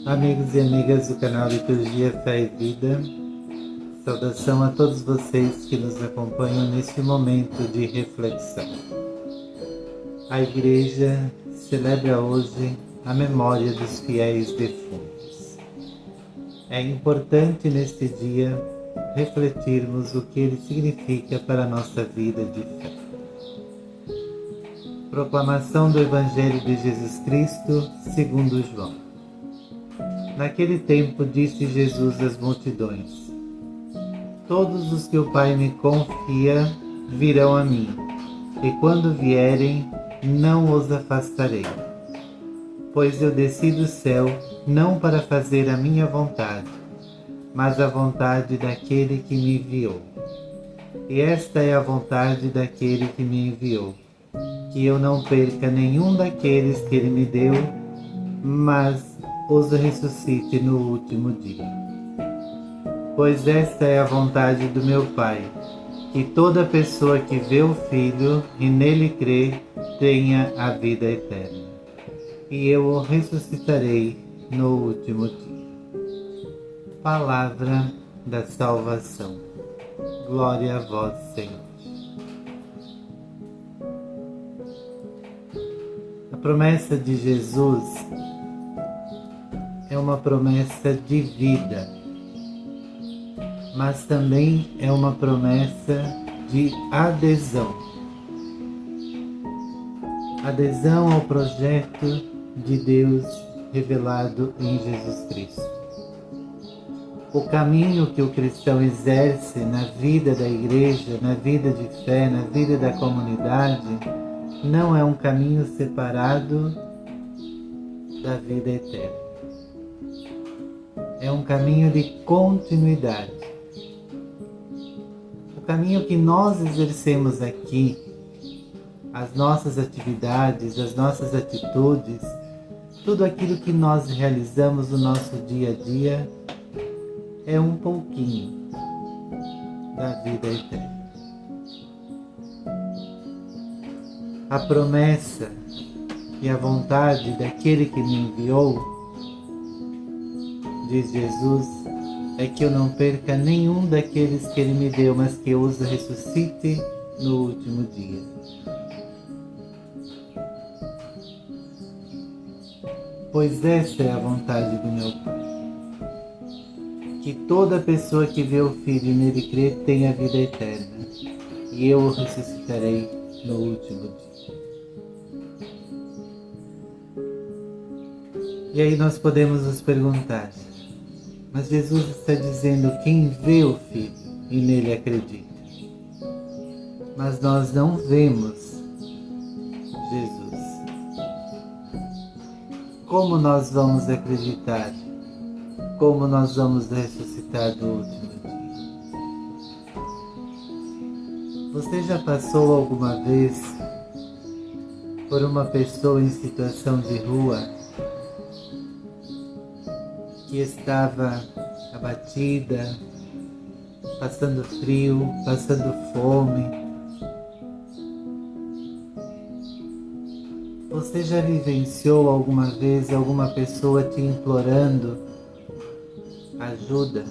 Amigos e amigas do canal Liturgia, Fé e Vida, saudação a todos vocês que nos acompanham neste momento de reflexão. A Igreja celebra hoje a memória dos fiéis defuntos. É importante neste dia refletirmos o que ele significa para a nossa vida de fé. Proclamação do Evangelho de Jesus Cristo segundo João. Naquele tempo disse Jesus às multidões: todos os que o Pai me confia virão a mim, e quando vierem, não os afastarei. Pois eu desci do céu não para fazer a minha vontade, mas a vontade daquele que me enviou. E esta é a vontade daquele que me enviou, que eu não perca nenhum daqueles que ele me deu, mas os ressuscite no último dia. Pois esta é a vontade do meu Pai, que toda pessoa que vê o Filho e nele crê tenha a vida eterna, e eu o ressuscitarei no último dia. Palavra da salvação. Glória a vós, Senhor. A promessa de Jesus é uma promessa de vida, mas também é uma promessa de adesão. Adesão ao projeto de Deus revelado em Jesus Cristo. O caminho que o cristão exerce na vida da igreja, na vida de fé, na vida da comunidade, não é um caminho separado da vida eterna. É um caminho de continuidade. O caminho que nós exercemos aqui, as nossas atividades, as nossas atitudes, tudo aquilo que nós realizamos no nosso dia a dia é um pouquinho da vida eterna. A promessa e a vontade daquele que me enviou, diz Jesus, é que eu não perca nenhum daqueles que ele me deu, mas que eu os ressuscite no último dia. Pois esta é a vontade do meu Pai, que toda pessoa que vê o Filho e nele crê tenha a vida eterna, e eu o ressuscitarei no último dia. E aí nós podemos nos perguntar: mas Jesus está dizendo quem vê o Filho e nele acredita. Mas nós não vemos Jesus. Como nós vamos acreditar? Como nós vamos ressuscitar no último dia? Você já passou alguma vez por uma pessoa em situação de rua que estava abatida, passando frio, passando fome? Você já vivenciou alguma vez alguma pessoa te implorando ajuda?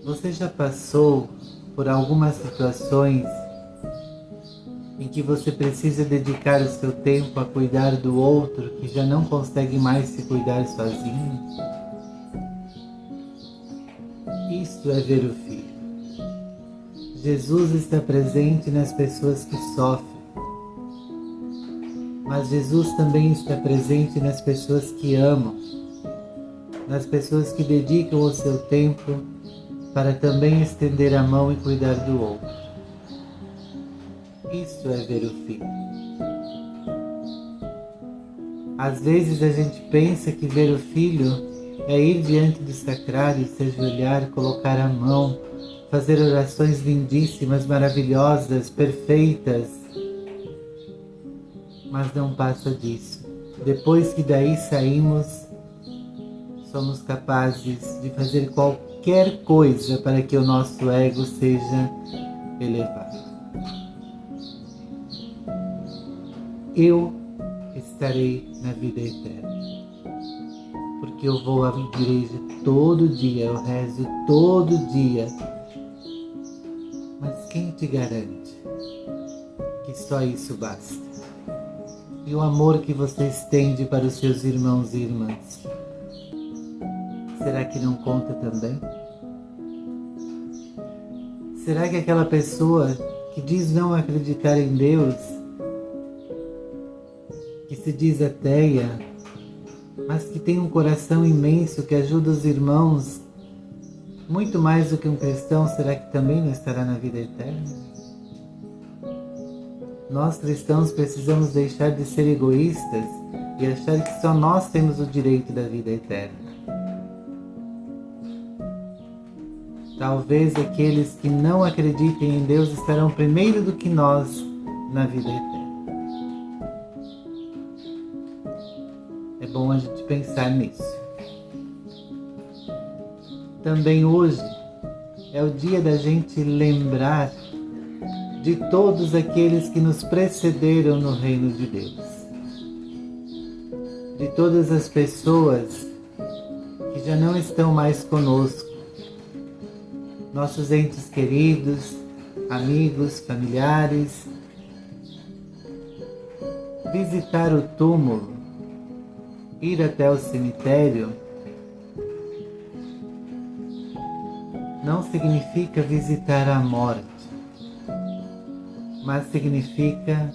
Você já passou por algumas situações em que você precisa dedicar o seu tempo a cuidar do outro que já não consegue mais se cuidar sozinho? Isto é ver o Filho. Jesus está presente nas pessoas que sofrem, mas Jesus também está presente nas pessoas que amam, nas pessoas que dedicam o seu tempo para também estender a mão e cuidar do outro. Isso é ver o Filho. Às vezes a gente pensa que ver o Filho é ir diante do sacrário, se ajoelhar, colocar a mão, fazer orações lindíssimas, maravilhosas, perfeitas. Mas não passa disso. Depois que daí saímos, somos capazes de fazer qualquer coisa para que o nosso ego seja elevado. Eu estarei na vida eterna. Porque eu vou à igreja todo dia, eu rezo todo dia. Mas quem te garante que só isso basta? E o amor que você estende para os seus irmãos e irmãs, será que não conta também? Será que aquela pessoa que diz não acreditar em Deus, que se diz ateia, mas que tem um coração imenso, que ajuda os irmãos, muito mais do que um cristão, será que também não estará na vida eterna? Nós cristãos precisamos deixar de ser egoístas e achar que só nós temos o direito da vida eterna. Talvez aqueles que não acreditem em Deus estarão primeiro do que nós na vida eterna. É bom a gente pensar nisso. Também hoje é o dia da gente lembrar de todos aqueles que nos precederam no reino de Deus. De todas as pessoas que já não estão mais conosco. Nossos entes queridos, amigos, familiares. Visitar o túmulo, ir até o cemitério, não significa visitar a morte, mas significa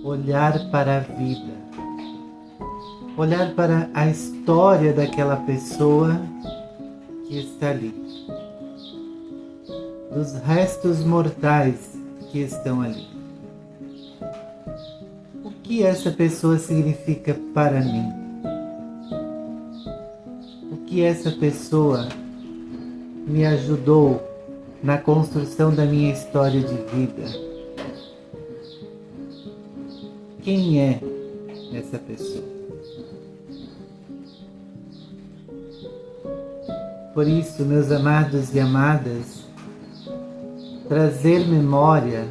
olhar para a vida, olhar para a história daquela pessoa que está ali, dos restos mortais que estão ali. O que essa pessoa significa para mim? O que essa pessoa me ajudou na construção da minha história de vida? Quem é essa pessoa? Por isso, meus amados e amadas, trazer memória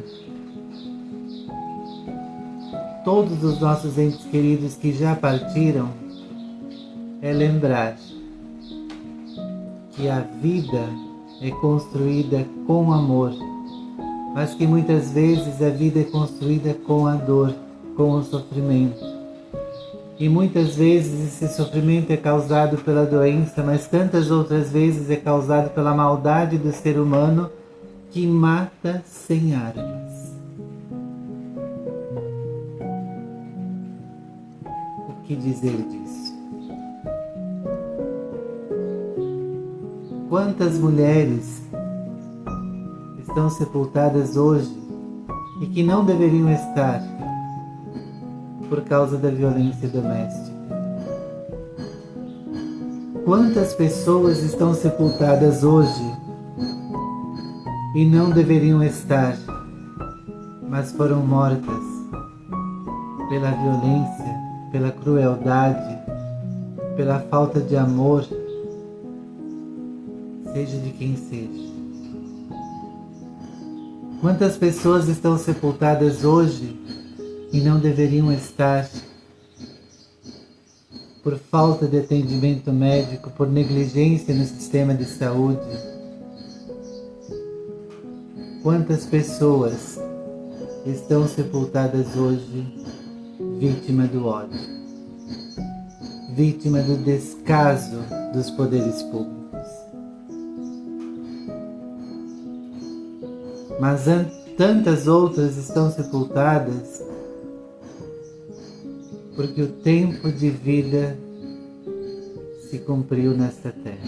todos os nossos entes queridos que já partiram é lembrar que a vida é construída com amor, mas que muitas vezes a vida é construída com a dor, com o sofrimento. E muitas vezes esse sofrimento é causado pela doença, mas tantas outras vezes é causado pela maldade do ser humano que mata sem armas. O que dizer disso? Quantas mulheres estão sepultadas hoje e que não deveriam estar por causa da violência doméstica? Quantas pessoas estão sepultadas hoje e não deveriam estar, mas foram mortas pela violência, pela crueldade, pela falta de amor, seja de quem seja. Quantas pessoas estão sepultadas hoje e não deveriam estar por falta de atendimento médico, por negligência no sistema de saúde? Quantas pessoas estão sepultadas hoje vítima do ódio, vítima do descaso dos poderes públicos? Mas tantas outras estão sepultadas porque o tempo de vida se cumpriu nesta terra.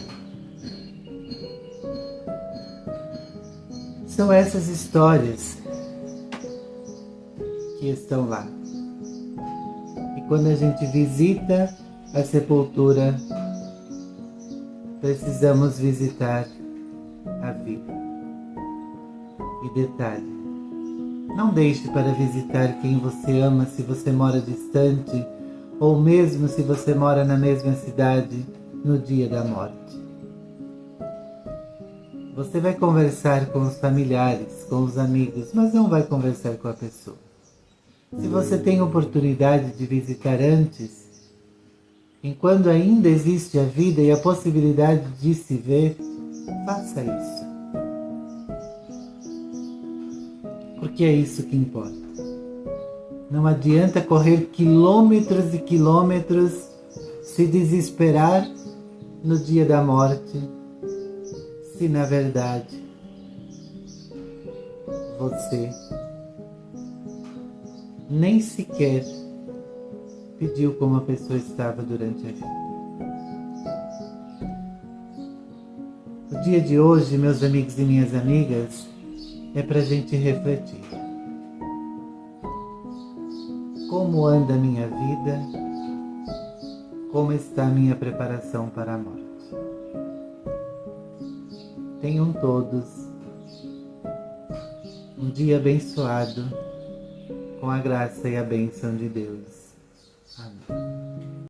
São essas histórias que estão lá. E quando a gente visita a sepultura, precisamos visitar a vida. E detalhe, não deixe para visitar quem você ama se você mora distante ou mesmo se você mora na mesma cidade no dia da morte. Você vai conversar com os familiares, com os amigos, mas não vai conversar com a pessoa. Se você tem oportunidade de visitar antes, enquanto ainda existe a vida e a possibilidade de se ver, faça isso. Porque é isso que importa. Não adianta correr quilômetros e quilômetros, se desesperar no dia da morte, se na verdade você nem sequer pediu como a pessoa estava durante a vida. O dia de hoje, meus amigos e minhas amigas, é para a gente refletir. Como anda a minha vida? Como está a minha preparação para a morte? Tenham todos um dia abençoado com a graça e a bênção de Deus. Amém.